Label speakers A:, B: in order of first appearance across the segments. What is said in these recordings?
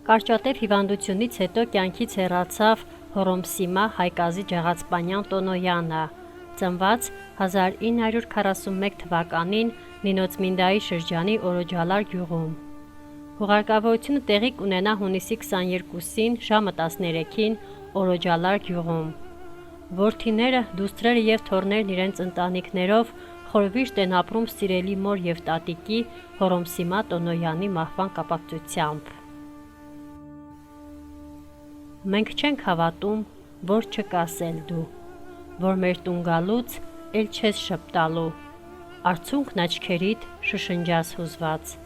A: Կարճատև հիվանդությունից հետո կյանքից հեռացավ Հոռոմսիմա Հայկազի Ջաղացպանյան Տոնոյանը, ծնված 1941 թվականին Նինոցմինդայի շրջանի Օրոջալար գյուղում։ Հուղարկավորությունը տեղի կունենա հունիսի 22-ին ժամը 13-ին Օրոջալար գյուղում։ Որդիները, դուստրերը և թոռներն իրենց ընտանիքներով խորհրդիշտ են ապրում սիրելի մոր և տատիկի Հոռոմսիմա Տոնոյանի մահվան կապակցությամբ։ Մենք չենք հավատում, որ չկաս էլ դու, որ մեր տուն գալուց էլ չես շպտալու, արցունքն աչքերիդ շշնջաս հուզված,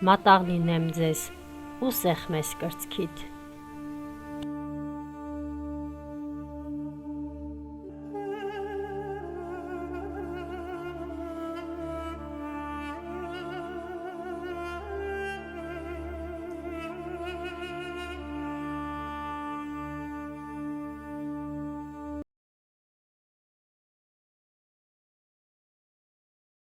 A: մատաղ լինեմ ձեզ ու սեղմես կրծքիդ։